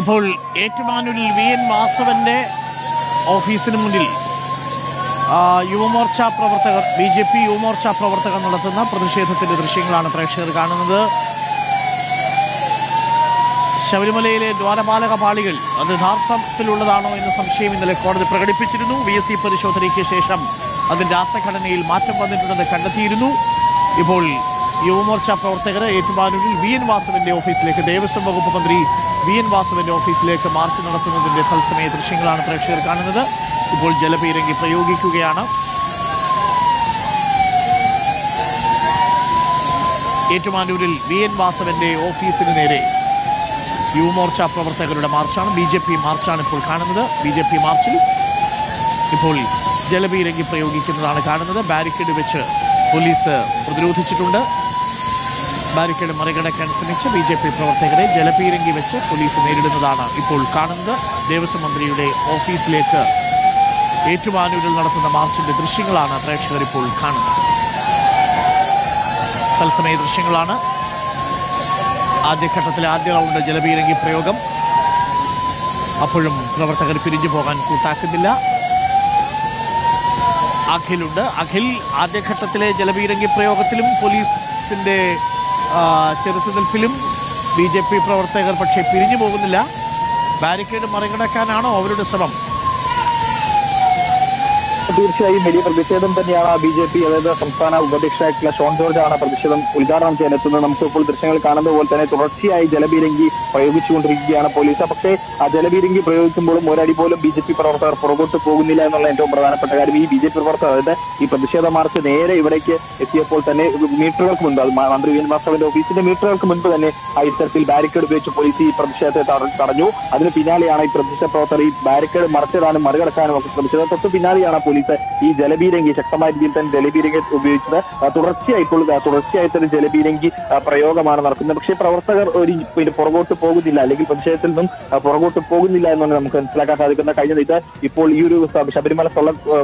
ഇപ്പോൾ ഏറ്റുമാനൂരിൽ വി.എൻ. വാസവന്റെ ഓഫീസിന് മുന്നിൽ യുവമോർച്ച പ്രവർത്തകർ BJP യുവമോർച്ച പ്രവർത്തകർ നടത്തുന്ന പ്രതിഷേധത്തിന്റെ ദൃശ്യങ്ങളാണ് പ്രേക്ഷകർ കാണുന്നത്. ശബരിമലയിലെ ദ്വാരപാലക പാളികൾ അത് യഥാർത്ഥത്തിലുള്ളതാണോ എന്ന സംശയം ഇന്നലെ കോടതി പ്രകടിപ്പിച്ചിരുന്നു. VSC പരിശോധനയ്ക്ക് ശേഷം അതിന്റെ രാസഘടനയിൽ മാറ്റം വന്നിട്ടുണ്ടെന്ന് കണ്ടെത്തിയിരുന്നു. ഇപ്പോൾ യുവമോർച്ച പ്രവർത്തകർ ഏറ്റുമാനൂരിൽ വി.എൻ. വാസവന്റെ ഓഫീസിലേക്ക് ദേവസ്വം വകുപ്പ് മന്ത്രി വി.എൻ. വാസവന്റെ ഓഫീസിലേക്ക് മാർച്ച് നടത്തുന്നതിന്റെ തത്സമയ ദൃശ്യങ്ങളാണ് പ്രേക്ഷകർ കാണുന്നത്. ഇപ്പോൾ ജലപീരങ്കി പ്രയോഗിക്കുകയാണ്. ഏറ്റുമാനൂരിൽ വി.എൻ. വാസവന്റെ ഓഫീസിന് നേരെ യുവമോർച്ച പ്രവർത്തകരുടെ മാർച്ചാണ്, BJP മാർച്ചാണ് ഇപ്പോൾ കാണുന്നത്. BJP മാർച്ചിൽ ഇപ്പോൾ ജലപീരങ്കി പ്രയോഗിക്കുന്നതാണ് കാണുന്നത്. ബാരിക്കേഡ് വെച്ച് പോലീസ് പ്രതിരോധിച്ചിട്ടുണ്ട്. ബാരിക്കേഡ് മറികടക്കാൻ ശ്രമിച്ച BJP പ്രവർത്തകരെ ജലപീരങ്കി വെച്ച് പോലീസ് നേരിടുന്നതാണ് ഇപ്പോൾ കാണുന്നത്. ദേവസ്വം മന്ത്രിയുടെ ഓഫീസിലേക്ക് ഏറ്റുമാനൂരിൽ നടത്തുന്ന മാർച്ചിന്റെ ദൃശ്യങ്ങളാണ് പ്രേക്ഷകർ ഇപ്പോൾ കാണുന്നത്. തത്സമയ ദൃശ്യങ്ങളാണ്. ആദ്യഘട്ടത്തിലെ ആദ്യ റൗണ്ട് ജലപീരങ്കി പ്രയോഗം. അപ്പോഴും പ്രവർത്തകർ പിരിഞ്ഞു പോകാൻ കൂട്ടാക്കുന്നില്ല. അഖിലുണ്ട്. അഖിൽ, ആദ്യഘട്ടത്തിലെ ജലപീരങ്കി പ്രയോഗത്തിലും പോലീസിന്റെ ചെറുത്തുനിൽപ്പിലും BJP പ്രവർത്തകർ പക്ഷേ പിരിഞ്ഞു പോകുന്നില്ല. ബാരിക്കേഡ് മറികടക്കാനാണോ അവരുടെ ശ്രമം? തീർച്ചയായും വലിയ പ്രതിഷേധം തന്നെയാണ് BJP, അതായത് സംസ്ഥാന ഉപാധ്യക്ഷനായിട്ടുള്ള ഷോൺ ജോർജ് ആണ് പ്രതിഷേധം ഉദ്ഘാടനം ചെയ്യാനെത്തുന്നത്. നമുക്കിപ്പോൾ ദൃശ്യങ്ങൾ കാണുന്ന പോലെ തന്നെ തുടർച്ചയായി ജലപീരങ്കി പ്രയോഗിച്ചുകൊണ്ടിരിക്കുകയാണ് പോലീസ്. പക്ഷേ ആ ജലപീരങ്കി പ്രയോഗിക്കുമ്പോഴും ഒരടി പോലും BJP പ്രവർത്തകർ പുറകോട്ട് പോകുന്നില്ല എന്നുള്ള ഏറ്റവും പ്രധാനപ്പെട്ട കാര്യം. ഈ BJP പ്രവർത്തകർ, അതായത് ഈ പ്രതിഷേധ മാർച്ച് നേരെ ഇവിടേക്ക് എത്തിയപ്പോൾ തന്നെ മീറ്ററുകൾക്ക് മുൻപ്, മന്ത്രി വി.എൻ. വാസവന്റെ ഓഫീസിന്റെ മീറ്ററുകൾക്ക് മുൻപ് തന്നെ ഇത്തരത്തിൽ ബാരിക്കേഡ് ഉപയോഗിച്ച് പോലീസ് ഈ പ്രതിഷേധത്തെ തടഞ്ഞു. അതിന് പിന്നാലെയാണ് ഈ പ്രതിഷേധ പ്രവർത്തകർ ഈ ബാരിക്കേഡ് മറിച്ചിടാനും മറികടക്കാനും ഒക്കെ ശ്രമിച്ചത്. തൊട്ട് പിന്നാലെയാണ് പോലീസ് ഈ ജലപീരങ്കി ശക്തമായ രീതിയിൽ തന്നെ ജലപീരങ്കി ഉപയോഗിച്ചത്. തുടർച്ചയായി തന്നെ ജലപീരങ്കി പ്രയോഗമാണ് നടക്കുന്നത്. പക്ഷേ പ്രവർത്തകർ പുറകോട്ട് പോകുന്നില്ല, അല്ലെങ്കിൽ പ്രതിഷേധത്തിൽ നിന്നും പുറകോട്ട് പോകുന്നില്ല എന്നാണ് നമുക്ക് മനസ്സിലാക്കാൻ സാധിക്കുന്നത്. കഴിഞ്ഞ ഇപ്പോൾ ഈ ഒരു ശബരിമല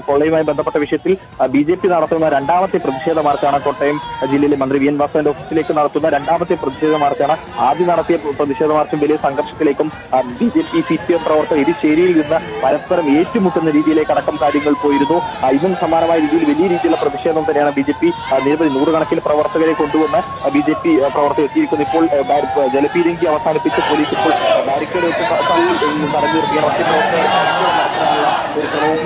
കൊള്ളയുമായി ബന്ധപ്പെട്ട വിഷയത്തിൽ BJP നടത്തുന്ന രണ്ടാമത്തെ പ്രതിഷേധ മാർച്ചാണ്. കോട്ടയം ജില്ലയിലെ മന്ത്രി വി.എൻ. വാസവന്റെ ഓഫീസിലേക്ക് നടത്തുന്ന രണ്ടാമത്തെ പ്രതിഷേധ മാർച്ചാണ്. ആദ്യം നടത്തിയ പ്രതിഷേധ മാർച്ചും വലിയ സംഘർഷത്തിലേക്കും BJP CPM പ്രവർത്തകർ ഇരുചേരിയിൽ നിന്ന് പരസ്പരം ഏറ്റുമുട്ടുന്ന രീതിയിലേക്ക് അടക്കം കാര്യങ്ങൾ പോയിരുന്നു. ഇതും സമാനമായ രീതിയിൽ വലിയ രീതിയിലുള്ള പ്രതിഷേധം തന്നെയാണ് BJP നിരവധി നൂറുകണക്കിന് പ്രവർത്തകരെ കൊണ്ടുവന്ന് BJP പ്രവർത്തകർ എത്തിയിരിക്കുന്നത്. ഇപ്പോൾ ജലപീരങ്കി അവസാനിപ്പിച്ച് പോലീസ് ഇപ്പോൾ ബാരിക്കേഡ് വെച്ച് തടഞ്ഞു നിർത്തിയാണ്. മറ്റ് ഒരു ക്രമവും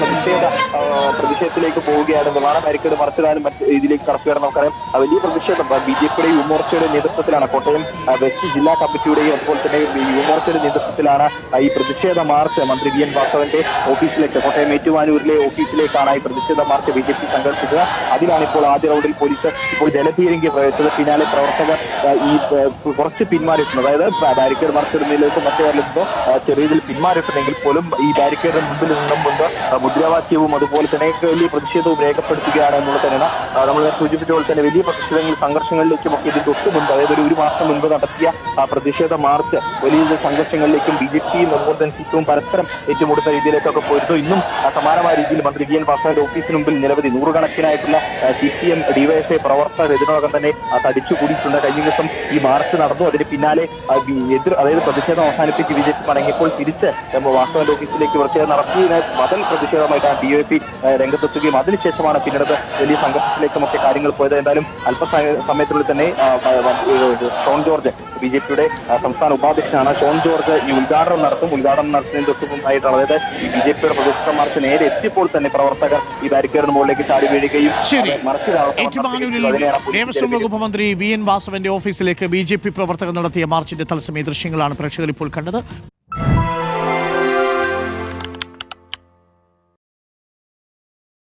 പ്രതിഷേധത്തിലേക്ക് പോവുകയാണെന്നുള്ളതാണ്. ബാരിക്കേഡ് മറിച്ചിടാനും മറ്റ് രീതിയിലേക്ക് കടക്കുകയാണ്. നമുക്കറിയാം വലിയ പ്രതിഷേധം BJPയുടെ യുവമോർച്ചയുടെ നേതൃത്വത്തിലാണ്. കോട്ടയം വെസ്റ്റ് ജില്ലാ കമ്മിറ്റിയുടെയും അതുപോലെ തന്നെ യുവമോർച്ചയുടെ നേതൃത്വത്തിലാണ് ഈ പ്രതിഷേധ മാർച്ച് മന്ത്രി വി.എൻ. വാസവന്റെ ഓഫീസിലേക്ക്, കോട്ടയം ഏറ്റുമാനൂരിലെ ഓഫീസിലേക്കാണ് ഈ പ്രതിഷേധ മാർച്ച് BJP സംഘടിപ്പിച്ചത്. അതിലാണ് ഇപ്പോൾ ആദ്യ റൗണ്ടിൽ പോലീസ് ഇപ്പോൾ ജലപീരങ്കി പ്രയോഗിച്ചത്. പിന്നാലെ പ്രവർത്തകർ ഈ കുറച്ച് പിന്മാറിയിട്ടുണ്ട്. അതായത് ബാരിക്കേഡ് മറിച്ചിടുന്നതിലേക്ക് മറ്റേറിലിരുന്നോ ചെറിയ ഇതിൽ പിന്മാറിയിട്ടുണ്ടെങ്കിൽ പോലും ഈ ബാരിക്കേഡിന് മുമ്പിൽ നിന്നും മുൻപ് മുദ്രാവാക്യവും അതുപോലെ തന്നെ വലിയ പ്രതിഷേധവും രേഖപ്പെടുത്തുകയാണ് എന്നുള്ളത് തന്നെയാണ്. നമ്മൾ സൂചിപ്പിച്ച പോലെ തന്നെ വലിയ പ്രതിഷേധങ്ങൾ സംഘർഷങ്ങളിലേക്കും ഒക്കെ ഇതിന് തൊട്ട് മുൻപ്, അതായത് ഒരു മാസം മുൻപ് നടത്തിയ പ്രതിഷേധ മാർച്ച് വലിയ സംഘർഷങ്ങളിലേക്കും BJPയും അതുപോലെ തന്നെ CPM പരസ്പരം ഏറ്റുമുട്ടുന്ന രീതിയിലേക്കൊക്കെ പോയിരുന്നു. ഇന്നും സമാനമായ രീതിയിൽ മന്ത്രി വി.എൻ. വാസവന്റെ ഓഫീസിന് മുമ്പിൽ നിരവധി നൂറുകണക്കിനായിട്ടുള്ള CPM DYFI പ്രവർത്തകർ ഇതിനോടകം തന്നെ തടിച്ചുകൂടിയിട്ടുണ്ട്. കഴിഞ്ഞ ദിവസം ഈ മാർച്ച് നടന്നു. അതിന് പിന്നാലെ അതായത് പ്രതിഷേധം അവസാനിപ്പിച്ച് BJP മടങ്ങിയപ്പോൾ തിരിച്ച് വാസവന്റെ ഓഫീസിലേക്ക് പ്രതിഷേധം നടത്തിയതിന് ബദൽ പ്രതിഷേധമായിട്ടാണ് DYFI രംഗത്തെത്തുകയും അതിനുശേഷമാണ് പിന്നീട് വലിയ സംഘർഷത്തിലേക്കുമൊക്കെ കാര്യങ്ങൾ പോയത്. എന്തായാലും അല്പസമയത്തിനുള്ളിൽ തന്നെ ഷോൺ ജോർജ്, BJPയുടെ സംസ്ഥാന ഉപാധ്യക്ഷനാണ്, ഷോൺ ജോർജ് ഈ ഉദ്ഘാടനം നടത്തുന്നതിന് തൊട്ട് മുമ്പായിട്ടാണ്. അതായത് ഈ BJPയുടെ പ്രതിഷേധ മാർച്ച് നേരെ എത്തിയപ്പോൾ തന്നെ പ്രവർത്തകർ ഈ ബാരിക്കേഡിന് മുകളിലേക്ക് ചാടി വീഴുകയും ദേവസ്വം വകുപ്പ് മന്ത്രി വി.എൻ. വാസവന്റെ ഓഫീസിലേക്ക് BJP പ്രവർത്തകർ നടത്തിയ മാർച്ചിന്റെ തത്സമയ ദൃശ്യങ്ങളാണ് പ്രേക്ഷകർ ഇപ്പോൾ കണ്ടത്.